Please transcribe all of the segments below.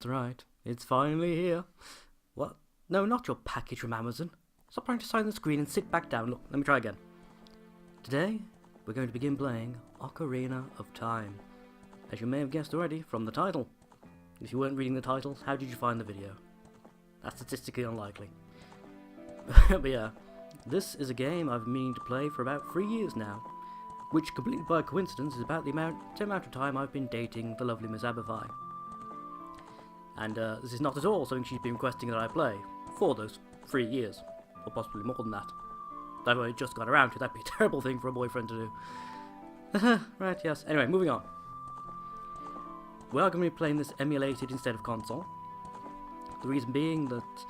right. It's finally here. What? No, not your package from Amazon. Stop trying to sign the screen and sit back down. Look, let me try again. Today, we're going to begin playing Ocarina of Time. As you may have guessed already from the title. If you weren't reading the title, how did you find the video? That's statistically unlikely. But yeah, this is a game I've been meaning to play for about 3 years now. Which, completely by coincidence, is about the same amount of time I've been dating the lovely Miss Aberfi. And this is not at all something she's been requesting that I play for those 3 years, or possibly more than that. I've only just got around to it. That'd be a terrible thing for a boyfriend to do. Right, yes. Anyway, moving on. We are going to be playing this emulated instead of console. The reason being that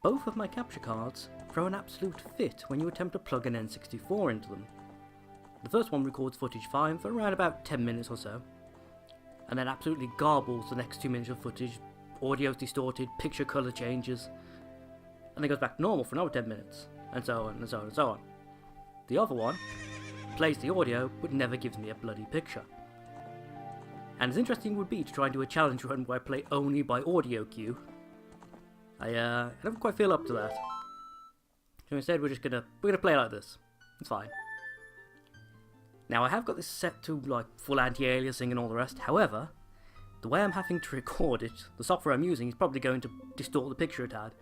both of my capture cards throw an absolute fit when you attempt to plug an N64 into them. The first one records footage fine for around about 10 minutes or so, and then absolutely garbles the next 2 minutes of footage, audio's distorted, picture colour changes, and then goes back to normal for another 10 minutes, and so on and so on and so on. The other one plays the audio but never gives me a bloody picture. And as interesting it would be to try and do a challenge run where I play only by audio cue, I don't quite feel up to that. So instead we're gonna play like this. It's fine. Now I have got this set to like full anti-aliasing and all the rest. However, the way I'm having to record it, the software I'm using is probably going to distort the picture a tad.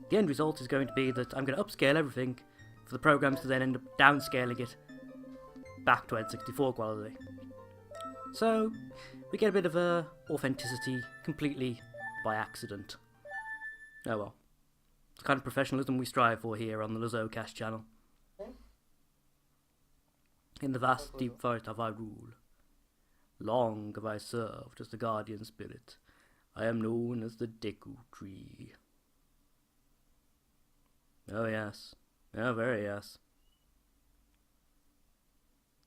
The end result is going to be that I'm going to upscale everything for the programs to then end up downscaling it back to N64 quality. So we get a bit of authenticity completely by accident. Oh well. It's the kind of professionalism we strive for here on the oooOcast channel. In the vast deep forest of Hyrule, long have I served as the guardian spirit. I am known as the Deku Tree. Oh yes, oh very yes.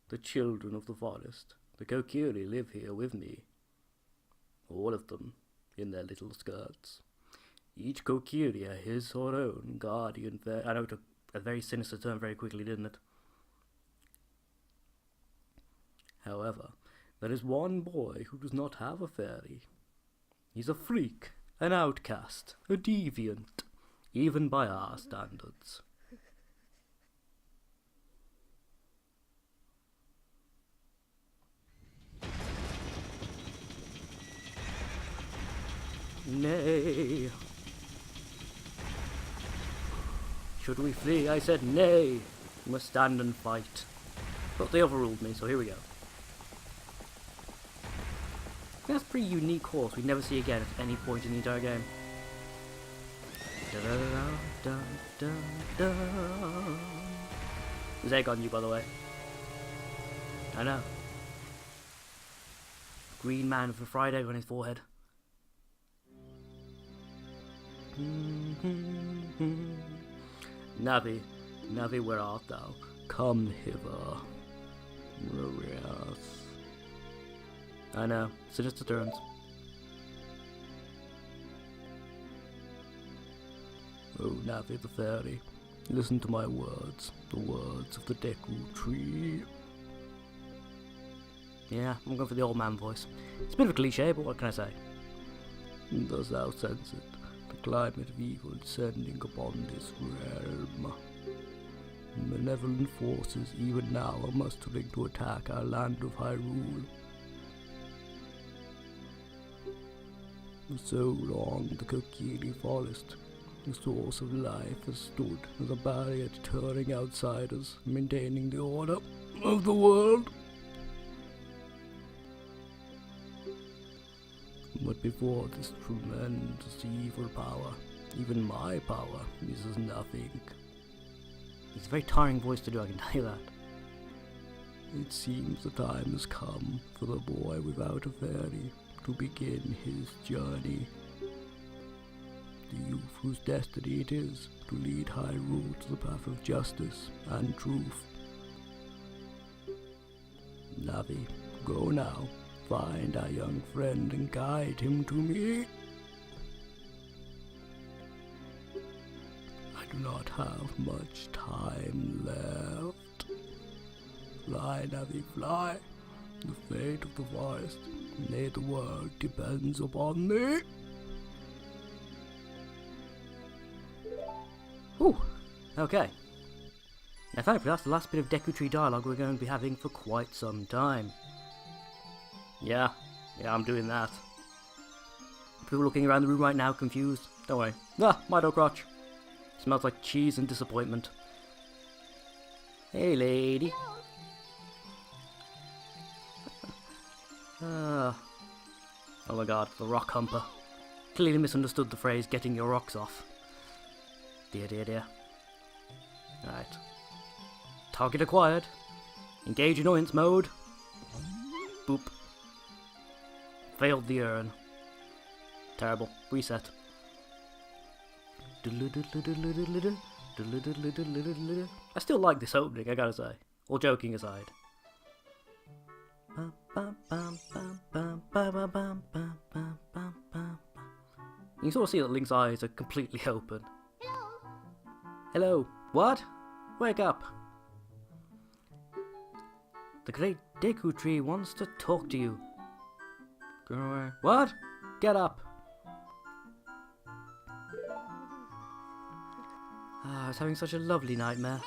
The children of the forest, the Kokiri, live here with me. All of them, in their little skirts. Each Kokiri his or her own guardian fairy. I know it took a very sinister turn very quickly, didn't it? However, there is one boy who does not have a fairy. He's a freak, an outcast, a deviant, even by our standards. Nay. Should we flee? I said nay. We must stand and fight. But they overruled me, so here we go. That's a pretty unique horse we never see again at any point in the entire game. There's egg on you, by the way. I know. Green man with a fried egg on his forehead. Navi, Navi, where art thou? Come hither. Yes. I know, sinister turns. Oh, Navi the fairy, listen to my words, the words of the Deku Tree. Yeah, I'm going for the old man voice. It's a bit of a cliche, but what can I say? Does thou sense it, the climate of evil descending upon this realm? Malevolent forces even now are mustering to attack our land of Hyrule. For so long, the Kokiri Forest, the source of life, has stood as a barrier deterring outsiders, maintaining the order of the world. But before this tremendous evil power, even my power is as nothing. It's a very tiring voice to do, I can tell you that. It seems the time has come for the boy without a fairy to begin his journey. The youth whose destiny it is to lead Hyrule to the path of justice and truth. Navi, go now, find our young friend and guide him to me. I do not have much time left. Fly, Navi, fly. The fate of the forest, nay, the world depends upon thee. Ooh, okay. Now thankfully that's the last bit of Deku Tree dialogue we're going to be having for quite some time. Yeah, I'm doing that. People looking around the room right now confused, don't worry. Ah, Mido Crotch. Smells like cheese and disappointment. Hey lady. Oh my god, the rock humper. Clearly misunderstood the phrase getting your rocks off. Dear, dear, dear. Right. Target acquired. Engage annoyance mode. Boop. Failed the urn. Terrible. Reset. I still like this opening, I gotta say. All joking aside. You can sort of see that Link's eyes are completely open. Hello. What? Wake up. The great Deku Tree wants to talk to you. Go away. What? Get up. I was having such a lovely nightmare.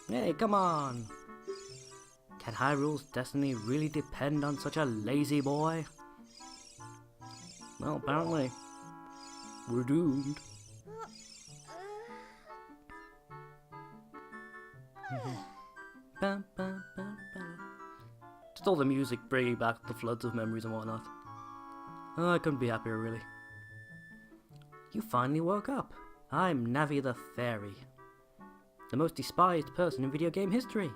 Hey, come on. Can Hyrule's destiny really depend on such a lazy boy? Well, apparently, we're doomed. Just all the music bringing back the floods of memories and whatnot. Oh, I couldn't be happier, really. You finally woke up. I'm Navi the Fairy, the most despised person in video game history.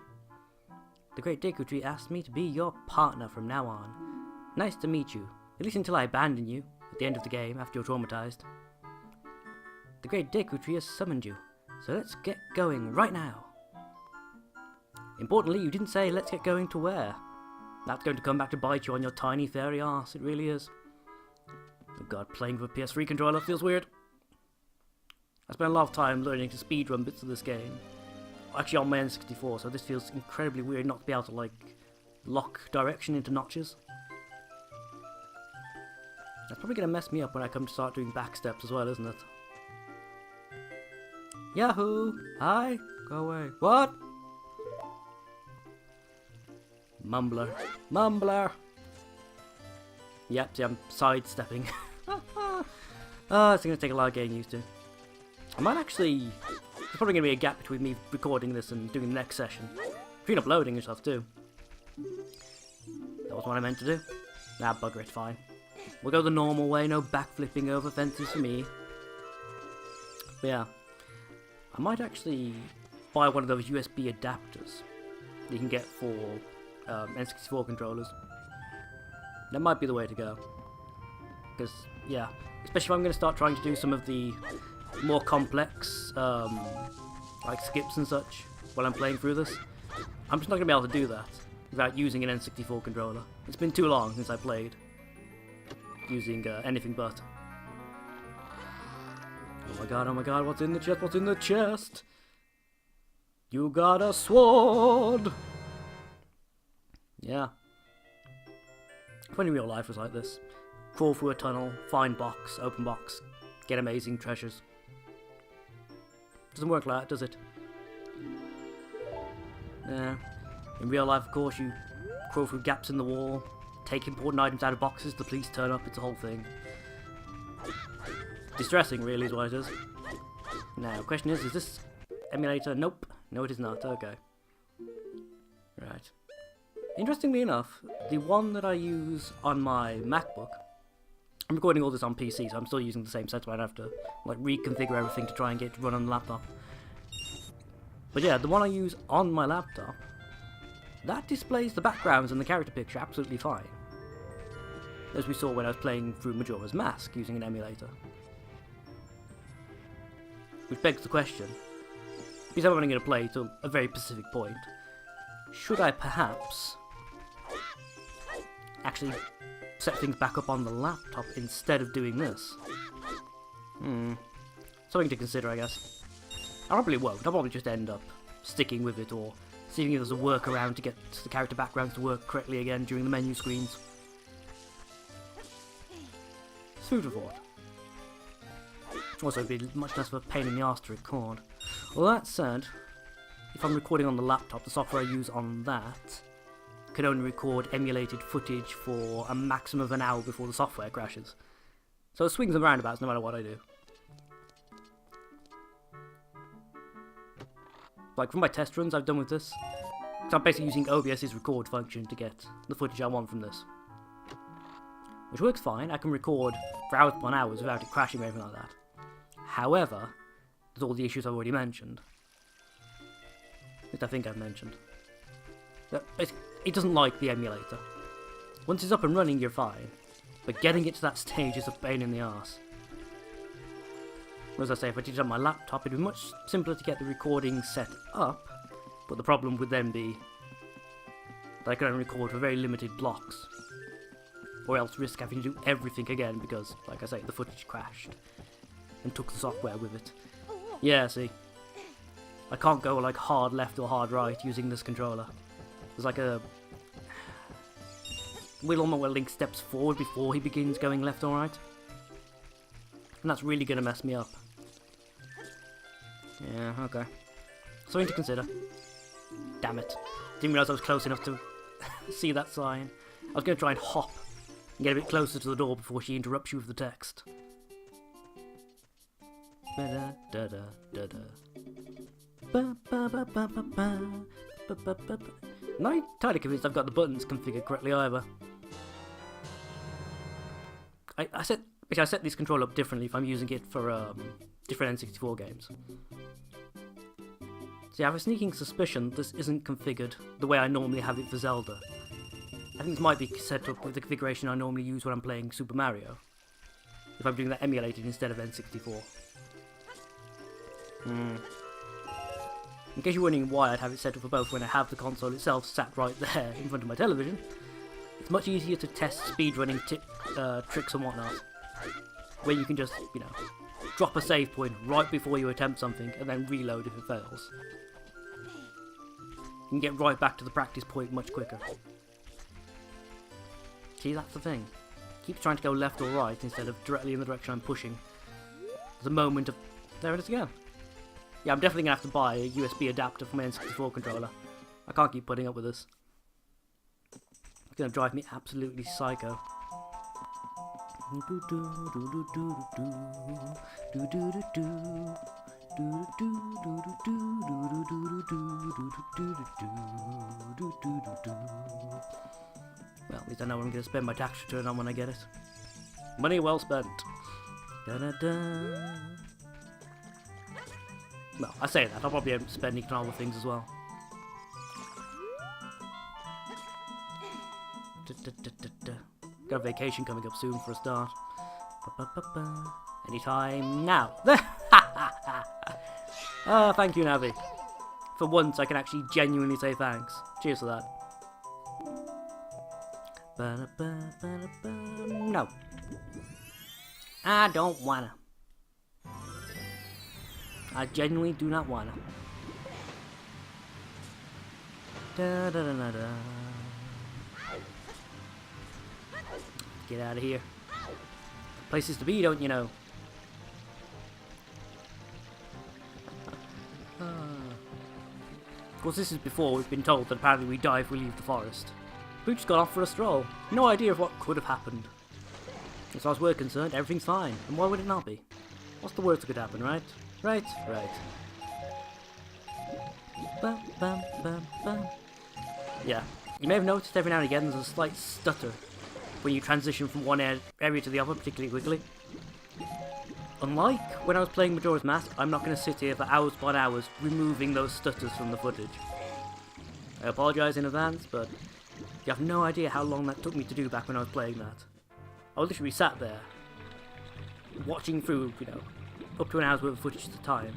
The great Deku Tree asked me to be your partner from now on. Nice to meet you, at least until I abandon you at the end of the game after you're traumatized. The great Deku Tree has summoned you, so let's get going right now. Importantly, you didn't say let's get going to where. That's going to come back to bite you on your tiny fairy arse, it really is. Oh god, playing with a PS3 controller feels weird. I spent a lot of time learning to speedrun bits of this game. Actually on my N64, so this feels incredibly weird not to be able to, like, lock direction into notches. That's probably going to mess me up when I come to start doing back steps as well, isn't it? Yahoo! Hi! Go away. What? Mumbler. Mumbler! Yep, see, I'm sidestepping. It's going to take a lot of getting used to. I might actually... There's probably going to be a gap between me recording this and doing the next session. Between uploading and stuff too. That was what I meant to do. Nah, bugger it, fine. We'll go the normal way, no backflipping over fences for me. But yeah. I might actually buy one of those USB adapters that you can get for N64 controllers. That might be the way to go. Because, yeah, especially if I'm going to start trying to do some of the more complex, like skips and such, while I'm playing through this. I'm just not going to be able to do that without using an N64 controller. It's been too long since I played using anything but. Oh my god, what's in the chest, what's in the chest? You got a sword! Yeah. If only real life was like this. Crawl through a tunnel, find box, open box, get amazing treasures. Doesn't work like that, does it? Yeah. In real life, of course, you crawl through gaps in the wall, take important items out of boxes, the police turn up, it's a whole thing. Distressing, really, is what it is. Now, the question is this emulator? Nope. No, it is not. Okay. Right. Interestingly enough, the one that I use on my MacBook, I'm recording all this on PC, so I'm still using the same setup. I'd have to like reconfigure everything to try and get it to run on the laptop. But yeah, the one I use on my laptop, that displays the backgrounds and the character picture absolutely fine. As we saw when I was playing through Majora's Mask using an emulator. Which begs the question, because I'm only going to play to a very specific point, should I perhaps actually set things back up on the laptop instead of doing this? Something to consider, I guess. I probably won't. I'll probably just end up sticking with it or seeing if there's a workaround to get the character backgrounds to work correctly again during the menu screens. Food for thought. Also, it'd be much less of a pain in the arse to record. Well, that said, if I'm recording on the laptop, the software I use on that can only record emulated footage for a maximum of an hour before the software crashes. So it swings and roundabouts no matter what I do. Like for my test runs I've done with this, so I'm basically using OBS's record function to get the footage I want from this. Which works fine. I can record for hours upon hours without it crashing or anything like that. However, there's all the issues I've already mentioned. At least I think I've mentioned. It doesn't like the emulator. Once it's up and running, you're fine. But getting it to that stage is a pain in the arse. As I say, if I did it on my laptop, it'd be much simpler to get the recording set up. But the problem would then be that I could only record for very limited blocks. Or else risk having to do everything again because, like I say, the footage crashed. And took the software with it. Yeah, see. I can't go like hard left or hard right using this controller. There's like a wheel on where Link steps forward before he begins going left or right. And that's really going to mess me up. Yeah, okay. Something to consider. Damn it. Didn't realise I was close enough to see that sign. I was going to try and hop and get a bit closer to the door before she interrupts you with the text. I'm not entirely convinced I've got the buttons configured correctly either. I set this controller up differently if I'm using it for different N64 games. See, I have a sneaking suspicion this isn't configured the way I normally have it for Zelda. I think this might be set up with the configuration I normally use when I'm playing Super Mario. If I'm doing that emulated instead of N64. In case you're wondering why I'd have it set up for both when I have the console itself sat right there in front of my television, it's much easier to test speedrunning tricks and whatnot, where you can just, you know, drop a save point right before you attempt something and then reload if it fails. You can get right back to the practice point much quicker. See, that's the thing. Keep trying to go left or right instead of directly in the direction I'm pushing. There's a moment of... There it is again. Yeah, I'm definitely going to have to buy a USB adapter for my N64 controller. I can't keep putting up with this. It's going to drive me absolutely psycho. Well, at least I know what I'm going to spend my tax return on when I get it. Money well spent. Da-da-da. Well, I say that, I'll probably end up spending on other things as well. Got a vacation coming up soon for a start. Anytime now. Thank you, Navi. For once, I can actually genuinely say thanks. Cheers for that. No. I don't wanna. I genuinely do not wanna. Da, da, da, da, da. Get out of here. Places to be, don't you know? Of course, this is before we've been told that apparently we die if we leave the forest. We've just gone off for a stroll. No idea of what could have happened. As far as we're concerned, everything's fine. And why would it not be? What's the worst that could happen, right? Right, right. Bum, bum, bum, bum. Yeah, you may have noticed every now and again there's a slight stutter when you transition from one area to the other particularly quickly. Unlike when I was playing Majora's Mask, I'm not going to sit here for hours upon hours removing those stutters from the footage. I apologise in advance, but you have no idea how long that took me to do back when I was playing that. I was literally sat there, watching through, you know, up to an hour's worth of footage at a time.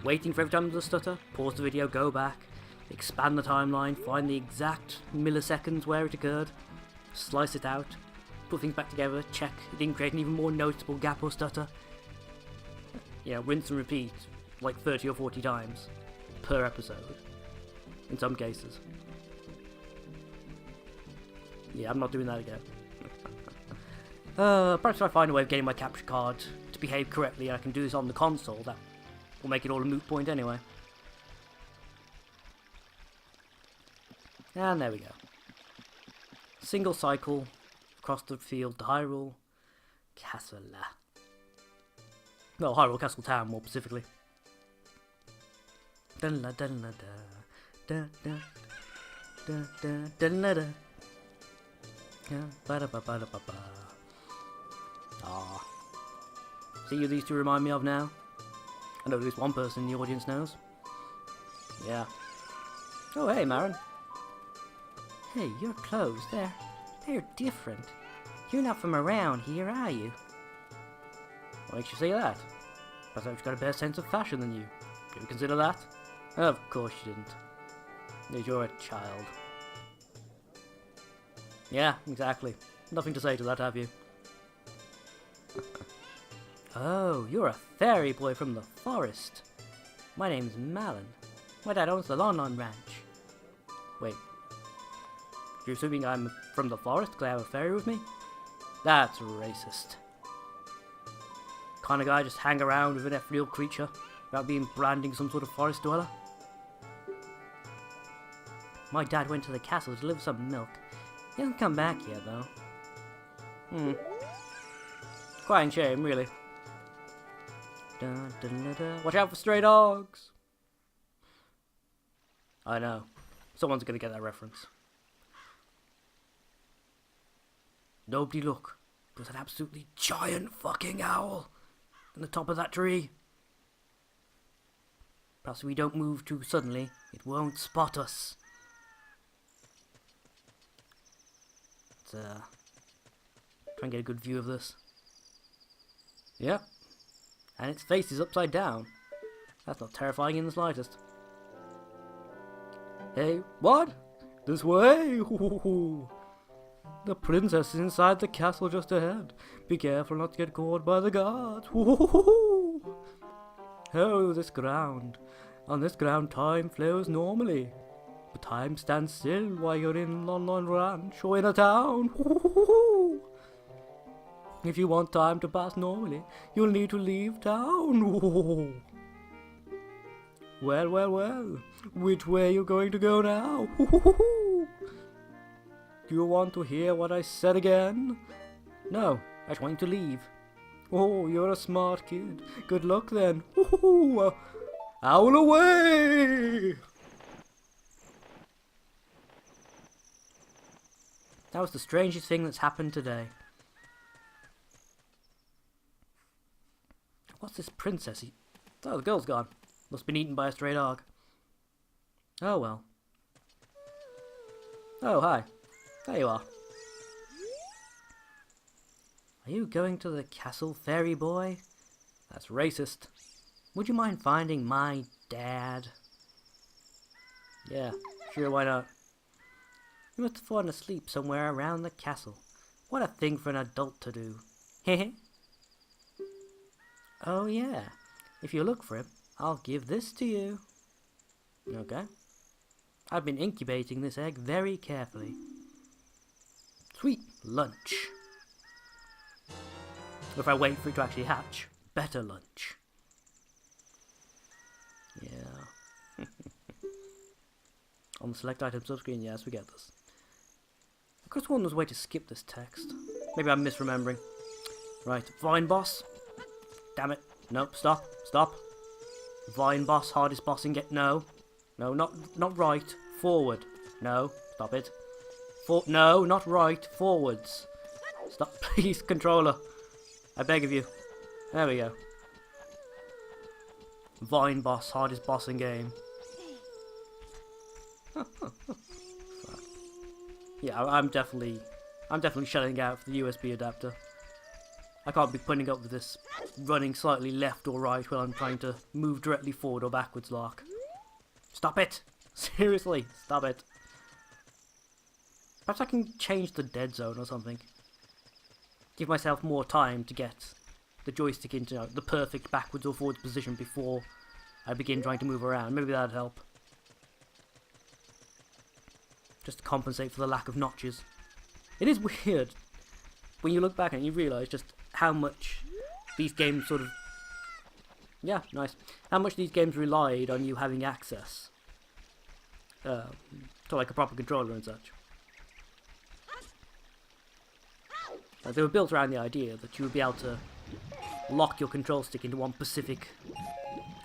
Waiting for every time there's a stutter, pause the video, go back, expand the timeline, find the exact milliseconds where it occurred, slice it out, put things back together, check it didn't create an even more noticeable gap or stutter. You know, rinse and repeat like 30 or 40 times per episode, in some cases. Yeah, I'm not doing that again. Perhaps if I find a way of getting my capture card to to behave correctly and I can do this on the console, that will make it all a moot point anyway. And there we go. Single cycle across the field to Hyrule Castle. Well, Hyrule Castle Town more specifically. Ah. See who these two remind me of now? I know at least one person in the audience knows. Yeah. Oh, hey, Marin. Hey, your clothes, they're different. You're not from around here, are you? What makes you say that? Perhaps I've got a better sense of fashion than you. Do you consider that? Of course you didn't. Because you're a child. Yeah, exactly. Nothing to say to that, have you? Oh, you're a fairy boy from the forest. My name's Malin. My dad owns the Lon Lon Ranch. Wait. You're assuming I'm from the forest because I have a fairy with me? That's racist. Kind of guy just hang around with an ethereal creature without being branding some sort of forest dweller? My dad went to the castle to deliver some milk. He hasn't come back yet, though. Quite a shame, really. Dun, dun, dun, dun. Watch out for stray dogs! I know. Someone's gonna get that reference. Nobody look. There's an absolutely giant fucking owl on the top of that tree. Perhaps if we don't move too suddenly, it won't spot us. Let's try and get a good view of this. Yep. And its face is upside down. That's not terrifying in the slightest. Hey, what? This way! The princess is inside the castle just ahead. Be careful not to get caught by the guards. Oh, this ground. On this ground time flows normally. But time stands still while you're in Lon Lon Ranch or in a town. If you want time to pass normally, you'll need to leave town. Well, well, well. Which way are you going to go now? Do you want to hear what I said again? No, I just want you to leave. Oh, you're a smart kid. Good luck then. Owl away! That was the strangest thing that's happened today. What's this princess? Oh, the girl's gone. Must have been eaten by a stray dog. Oh well. Oh, hi. There you are. Are you going to the castle, fairy boy? That's racist. Would you mind finding my dad? Yeah, sure, why not? You must have fallen asleep somewhere around the castle. What a thing for an adult to do. Heh. Oh yeah. If you look for him, I'll give this to you. Okay. I've been incubating this egg very carefully. Sweet lunch. If I wait for it to actually hatch, better lunch. Yeah. On the select item subscreen, yes, we get this. Of course, one was a way to skip this text. Maybe I'm misremembering. Right, Vine Boss. Damn it. Nope, stop. Stop. Vine Boss, hardest boss in get. No. No, not right. Forward. No. Stop it. No, not right. Forwards. Stop, please, controller. I beg of you. There we go. Vine Boss, hardest boss in game. Yeah, I'm definitely shutting out for the USB adapter. I can't be putting up with this running slightly left or right while I'm trying to move directly forward or backwards like. Stop it! Seriously, stop it. Perhaps I can change the dead zone or something. Give myself more time to get the joystick into the perfect backwards or forwards position before I begin trying to move around. Maybe that'd help. Just to compensate for the lack of notches. It is weird when you look back and you realise just how much these games sort of... Yeah, nice. How much these games relied on you having access to like a proper controller and such. They were built around the idea that you would be able to lock your control stick into one specific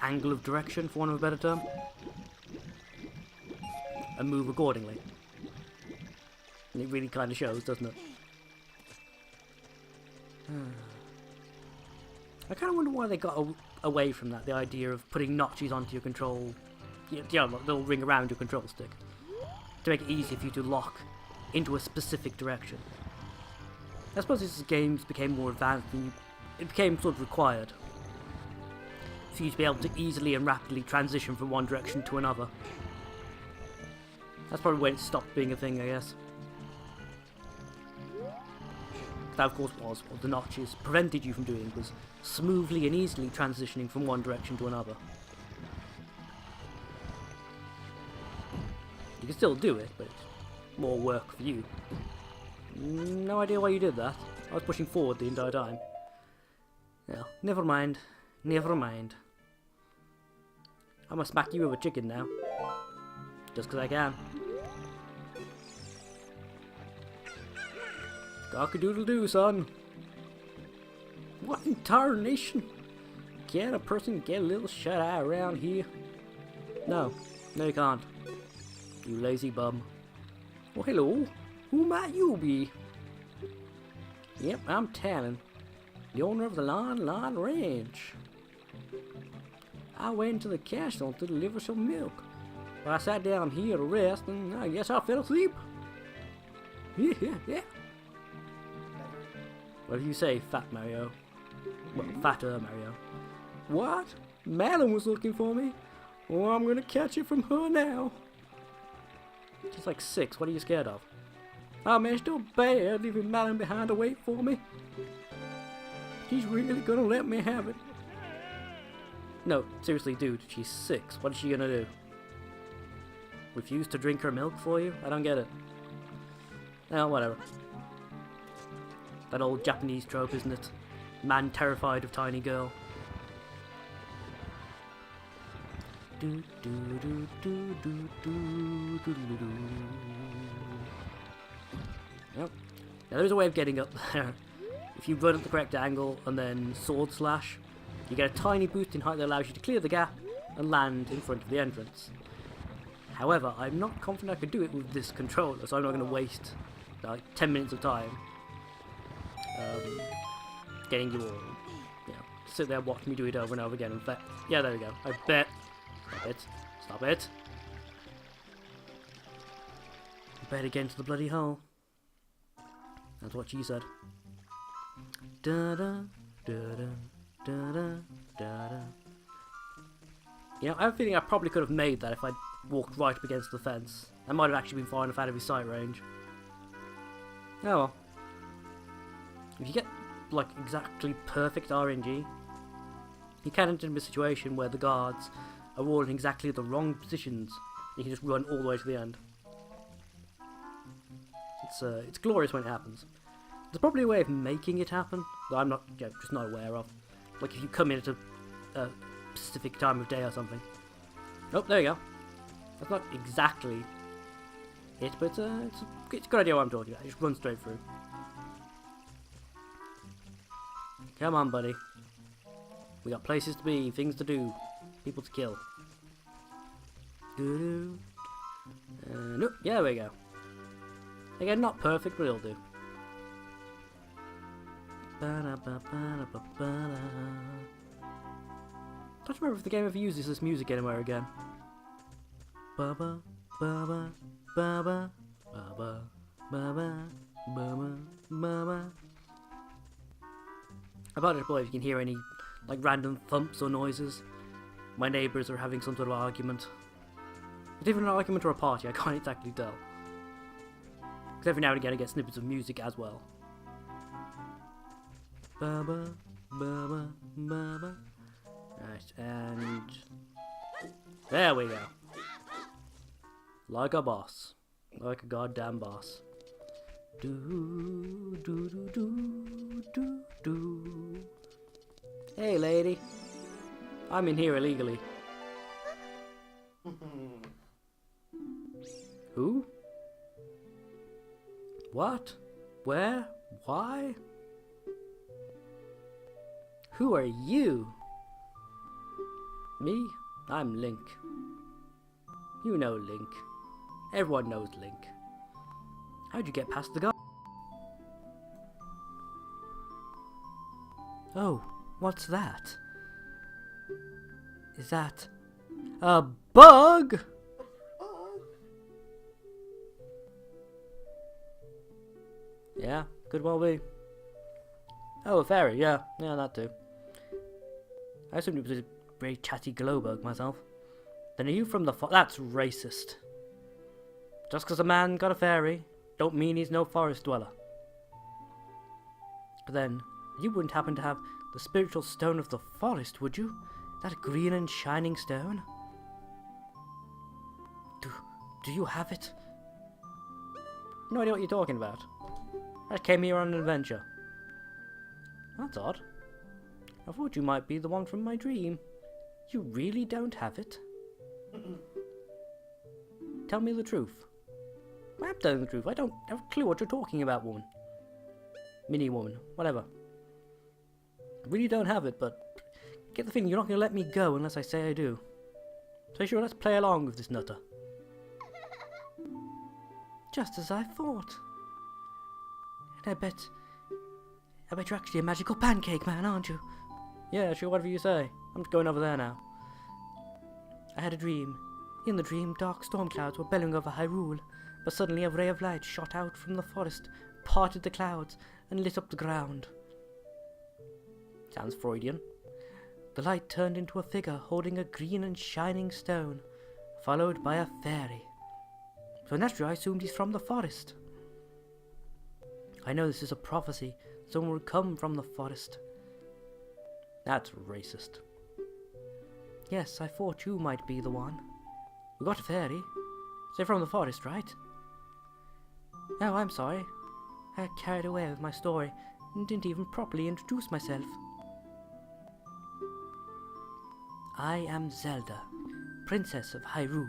angle of direction, for want of a better term, and move accordingly. And it really kind of shows, doesn't it? I kind of wonder why they got away from that, the idea of putting notches onto your control, yeah, they'll ring around your control stick, to make it easier for you to lock into a specific direction. I suppose as games became more advanced, it became sort of required for you to be able to easily and rapidly transition from one direction to another. That's probably when it stopped being a thing, I guess. That, of course, was what the notches prevented you from doing, was smoothly and easily transitioning from one direction to another. You can still do it, but it's more work for you. No idea why you did that. I was pushing forward the entire time. Well, never mind. Never mind. I'm gonna smack you with a chicken now. Just 'cause I can. Cock-a-doodle-doo, son. What in tarnation? Can a person get a little shut-eye around here? No. No, you can't. You lazy bum. Oh, hello. Who might you be? Yep, I'm Talon, the owner of the Lon Ranch. I went to the castle to deliver some milk, but I sat down here to rest, and I guess I fell asleep. Yeah. What do you say, Fat Mario? Well, Fatter Mario. What? Madam was looking for me? Well, I'm gonna catch it from her now. She's like 6, what are you scared of? Oh man, it's too bad leaving Madam behind to wait for me. She's really gonna let me have it. No, seriously dude, she's 6. What is she gonna do? Refuse to drink her milk for you? I don't get it. Oh, whatever. That old Japanese trope, isn't it? Man terrified of tiny girl. Yep. Now there's a way of getting up there. If you run at the correct angle and then sword slash, you get a tiny boost in height that allows you to clear the gap and land in front of the entrance. However, I'm not confident I could do it with this controller, so I'm not going to waste like 10 minutes of time getting you all, sit there watching me do it over and over again. In fact, yeah, there we go. I bet. Stop it. Stop it. I bet again to the bloody hole. That's what she said. Da da da da da da da da. You know, I have a feeling I probably could have made that if I walked right up against the fence. I might have actually been far enough out of his sight range. Oh well. If you get like exactly perfect RNG, you can enter into a situation where the guards are all in exactly the wrong positions. You can just run all the way to the end. It's glorious when it happens. There's probably a way of making it happen that I'm not, just not aware of. Like if you come in at a specific time of day or something. Oh, there you go. That's not exactly it, but it's a good idea what I'm talking about. Just run straight through. Come on, buddy. We got places to be, things to do, people to kill. Nope, yeah, there we go. Again, not perfect, but it'll do. Don't remember if the game ever uses this music anywhere again. Ba-ba, ba-ba, ba-ba, ba-ba, ba-ba, ba-ba, ba-ba. I about to believe you can hear any like random thumps or noises. My neighbours are having some sort of argument. It's even an argument or a party, I can't exactly tell. Because every now and again I get snippets of music as well. Ba-ba, ba-ba, ba-ba. Right, and there we go. Like a boss. Like a goddamn boss. Do do do do do do. Hey, lady. I'm in here illegally. Who? What? Where? Why? Who are you? Me? I'm Link. You know Link. Everyone knows Link. How'd you get past the guard? Oh, what's that? Is that a bug? Yeah, could well be. Oh, a fairy, yeah, that too. I assumed it was a very chatty glow bug myself. Then are you from the That's racist. Just because a man got a fairy, don't mean he's no forest dweller. But then, you wouldn't happen to have the spiritual stone of the forest, would you? That green and shining stone? Do you have it? No idea what you're talking about. I came here on an adventure. That's odd. I thought you might be the one from my dream. You really don't have it? Tell me the truth. I'm telling the truth. I don't have a clue what you're talking about, woman. Mini woman. Whatever. I really don't have it, but get the feeling you're not going to let me go unless I say I do. So sure, let's play along with this nutter. Just as I thought. And I bet you're actually a magical pancake man, aren't you? Yeah, sure, whatever you say. I'm just going over there now. I had a dream. In the dream, dark storm clouds were bellowing over Hyrule, but suddenly a ray of light shot out from the forest, parted the clouds, and lit up the ground. Sounds Freudian. The light turned into a figure holding a green and shining stone, followed by a fairy. So naturally I assumed he's from the forest. I know this is a prophecy. Someone will come from the forest. That's racist. Yes, I thought you might be the one. We got a fairy. So from the forest, right? Oh, I'm sorry. I got carried away with my story and didn't even properly introduce myself. I am Zelda, Princess of Hyrule.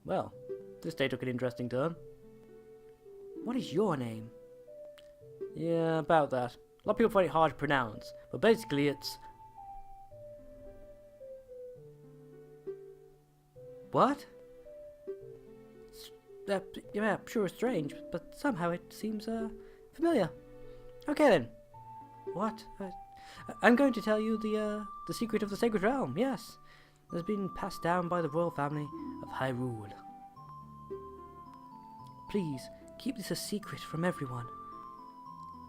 Well, this day took an interesting turn. What is your name? Yeah, about that. A lot of people find it hard to pronounce, but basically it's... What? Yeah, sure it's strange, but somehow it seems, familiar. Okay then. What? I'm going to tell you the secret of the Sacred Realm, yes. It has been passed down by the royal family of Hyrule. Please, keep this a secret from everyone.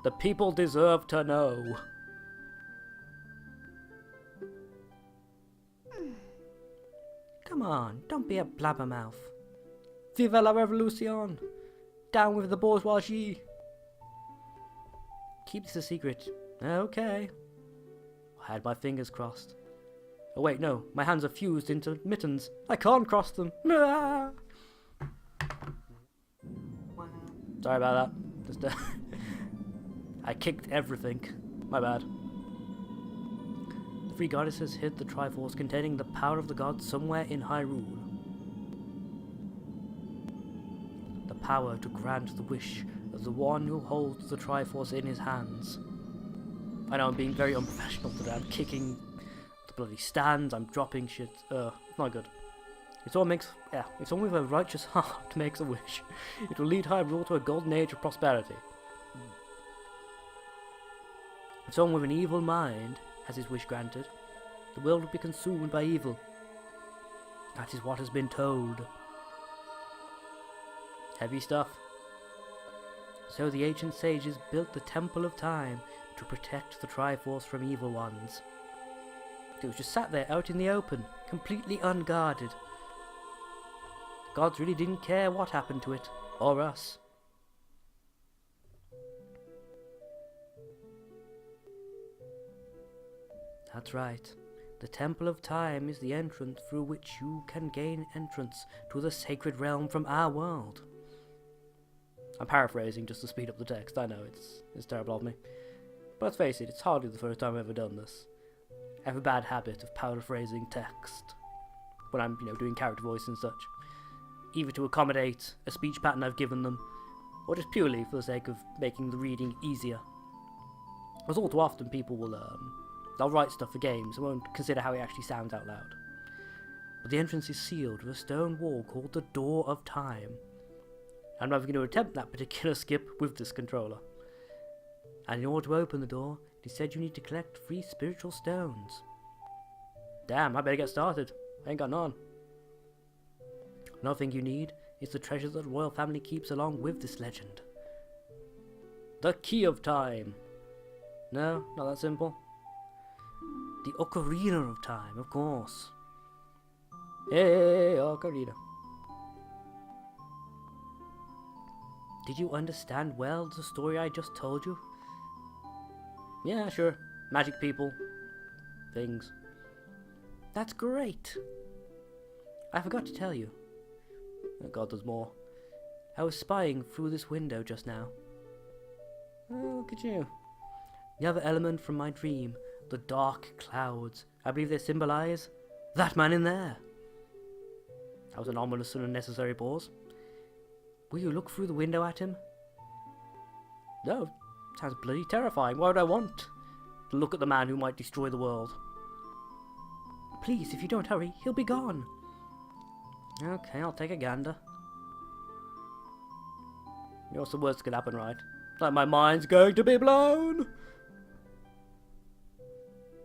The people deserve to know. Come on, don't be a blabbermouth. Viva la revolution! Down with the bourgeoisie! Keep this a secret. Okay. I had my fingers crossed. Oh wait, no, my hands are fused into mittens. I can't cross them. Ah! Sorry about that. Just I kicked everything. My bad. The three goddesses hid the Triforce containing the power of the gods somewhere in Hyrule. The power to grant the wish of the one who holds the Triforce in his hands. I know I'm being very unprofessional today. I'm kicking the bloody stands. I'm dropping shit. Not good. If someone with a righteous heart makes a wish, it will lead Hyrule to a golden age of prosperity. If someone with an evil mind has his wish granted, the world will be consumed by evil. That is what has been told. Heavy stuff. So the ancient sages built the Temple of Time to protect the Triforce from evil ones. It was just sat there out in the open, completely unguarded. Gods really didn't care what happened to it, or us. That's right. The Temple of Time is the entrance through which you can gain entrance to the sacred realm from our world. I'm paraphrasing just to speed up the text. I know, it's terrible of me. But let's face it, it's hardly the first time I've ever done this. I have a bad habit of paraphrasing text when I'm, doing character voice and such. Either to accommodate a speech pattern I've given them, or just purely for the sake of making the reading easier. As all too often people will, they'll write stuff for games and won't consider how it actually sounds out loud. But the entrance is sealed with a stone wall called the Door of Time. I'm never going to attempt that particular skip with this controller. And in order to open the door, it is said you need to collect 3 spiritual stones. Damn, I better get started. I ain't got none. Another thing you need is the treasure that the royal family keeps along with this legend. The Key of Time. No, not that simple. The Ocarina of Time, of course. Hey, Ocarina. Did you understand well the story I just told you? Yeah, sure. Magic people. Things. That's great. I forgot to tell you. Oh God, there's more. I was spying through this window just now. Oh, look at you. The other element from my dream, the dark clouds. I believe they symbolize that man in there. That was an ominous and unnecessary pause. Will you look through the window at him? No, sounds bloody terrifying. Why would I want to look at the man who might destroy the world? Please, if you don't hurry, he'll be gone. Okay, I'll take a gander. What's the worst that could happen, right? Like my mind's going to be blown.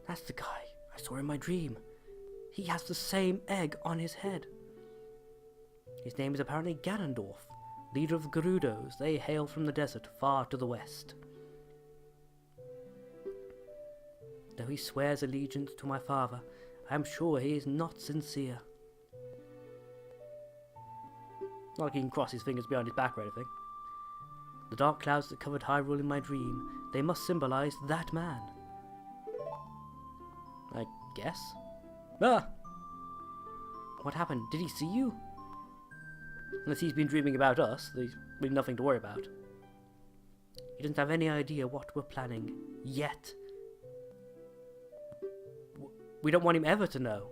That's the guy I saw in my dream. He has the same egg on his head. His name is apparently Ganondorf, leader of the Gerudos. They hail from the desert far to the west. Though he swears allegiance to my father, I am sure he is not sincere. Not like he can cross his fingers behind his back or anything. The dark clouds that covered Hyrule in my dream, they must symbolize that man. I guess. Ah! What happened? Did he see you? Unless he's been dreaming about us, there's really nothing to worry about. He doesn't have any idea what we're planning. Yet. We don't want him ever to know.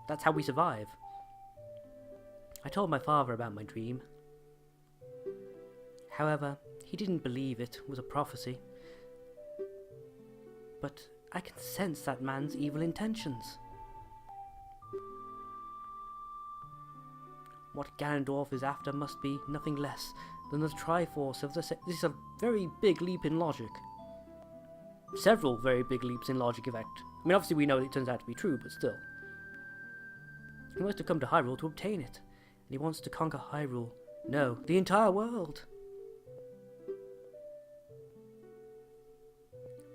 That's how we survive. I told my father about my dream. However, he didn't believe it was a prophecy. But I can sense that man's evil intentions. What Ganondorf is after must be nothing less than the Triforce of the... This is a very big leap in logic. Several very big leaps in logic, in fact. I mean, obviously we know it turns out to be true, but still. He wants to come to Hyrule to obtain it. And he wants to conquer Hyrule. No, the entire world.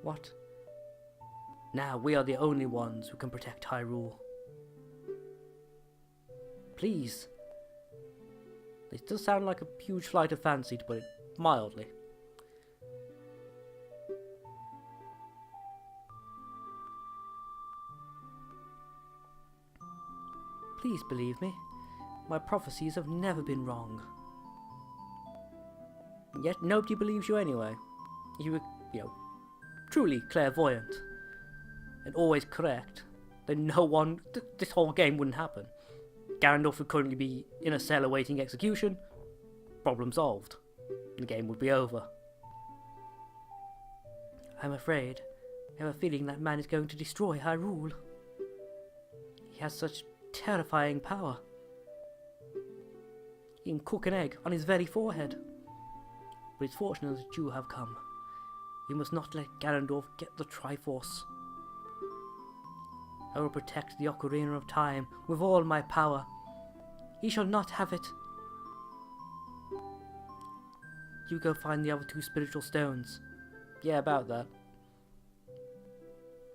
What? Now we are the only ones who can protect Hyrule. Please. It does sound like a huge flight of fancy, to put it mildly. Please believe me. My prophecies have never been wrong. Yet nobody believes you anyway. You were, truly clairvoyant. And always correct. Then no one... this whole game wouldn't happen. Ganondorf would currently be in a cell awaiting execution. Problem solved. The game would be over. I'm afraid. I have a feeling that man is going to destroy Hyrule. He has such terrifying power. He can cook an egg on his very forehead. But it's fortunate that you have come. We must not let Ganondorf get the Triforce. I will protect the Ocarina of Time with all my power. He shall not have it. You go find the other 2 spiritual stones. Yeah, about that.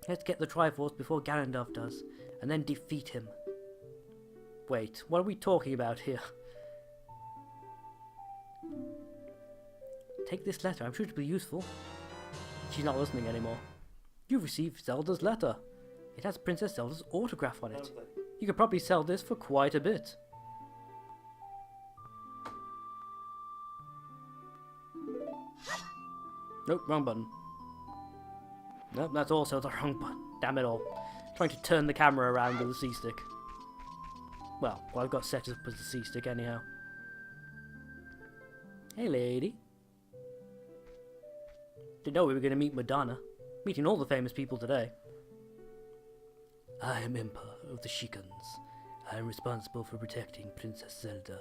Let's get the Triforce before Ganondorf does, and then defeat him. Wait, what are we talking about here? Take this letter, I'm sure it'll be useful. She's not listening anymore. You've received Zelda's letter. It has Princess Zelda's autograph on it. You could probably sell this for quite a bit. Nope, wrong button. Nope, that's also the wrong button. Damn it all. Trying to turn the camera around with the C-stick. Well, I've got set up as the C-stick anyhow. Hey, lady. Didn't know we were going to meet Madonna. Meeting all the famous people today. I am Emperor of the Shikans. I am responsible for protecting Princess Zelda.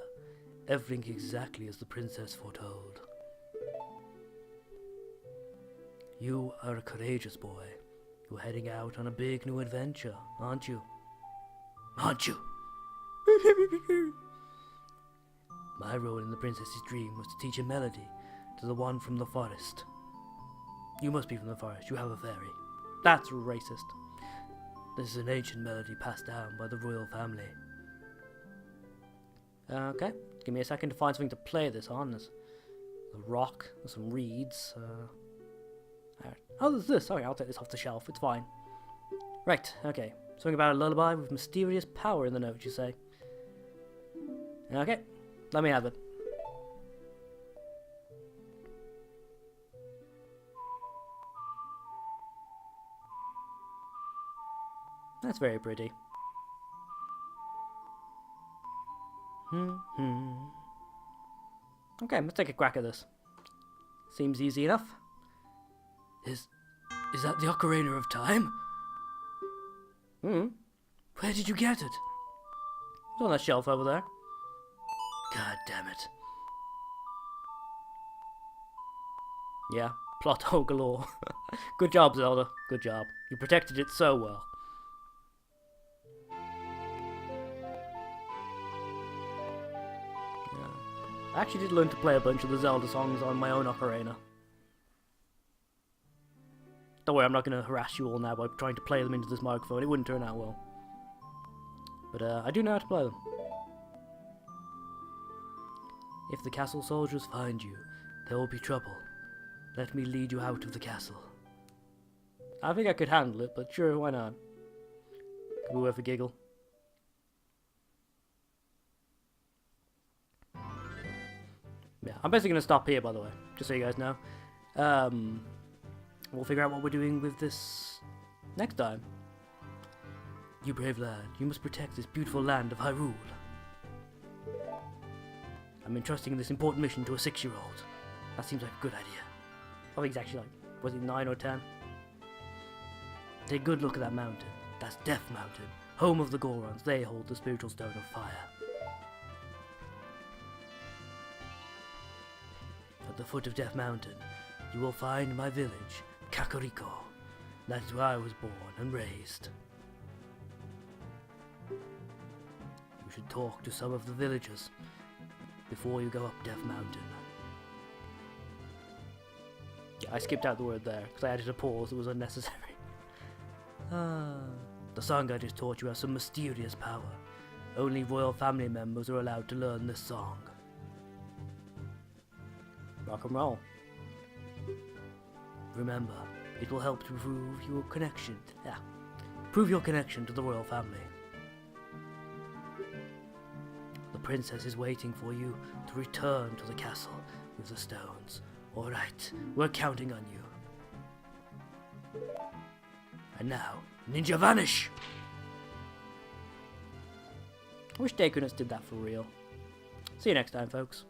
Everything exactly as the princess foretold. You are a courageous boy. You're heading out on a big new adventure, aren't you? Aren't you? My role in the princess's dream was to teach a melody to the one from the forest. You must be from the forest. You have a fairy. That's racist. This is an ancient melody passed down by the royal family. Okay, give me a second to find something to play this on. There's a rock, there's some reeds. Oh, there's this. Sorry, I'll take this off the shelf. It's fine. Right, okay. Something about a lullaby with mysterious power in the note, you say? Okay, let me have it. That's very pretty. Okay, let's take a crack at this. Seems easy enough. Is that the Ocarina of Time? Where did you get it? It's on that shelf over there. God damn it. Yeah, plot hole galore. Good job, Zelda. Good job. You protected it so well. I actually did learn to play a bunch of the Zelda songs on my own Ocarina. Don't worry, I'm not going to harass you all now by trying to play them into this microphone. It wouldn't turn out well. But I do know how to play them. If the castle soldiers find you, there will be trouble. Let me lead you out of the castle. I think I could handle it, but sure, why not? Could be worth a giggle. Yeah, I'm basically going to stop here, by the way, just so you guys know. We'll figure out what we're doing with this next time. You brave lad, you must protect this beautiful land of Hyrule. I'm entrusting this important mission to a 6-year-old. That seems like a good idea. I think he's actually like, was it 9 or 10? Take a good look at that mountain. That's Death Mountain, home of the Gorons. They hold the spiritual stone of fire. At the foot of Death Mountain, you will find my village, Kakariko. That is where I was born and raised. You should talk to some of the villagers before you go up Death Mountain. Yeah, I skipped out the word there because I added a pause that was unnecessary. The song I just taught you has some mysterious power. Only royal family members are allowed to learn this song. Rock and roll. Remember, it will help to prove your connection. Prove your connection to the royal family. The princess is waiting for you to return to the castle with the stones. Alright, we're counting on you. And now, Ninja Vanish! I wish Dekunus did that for real. See you next time, folks.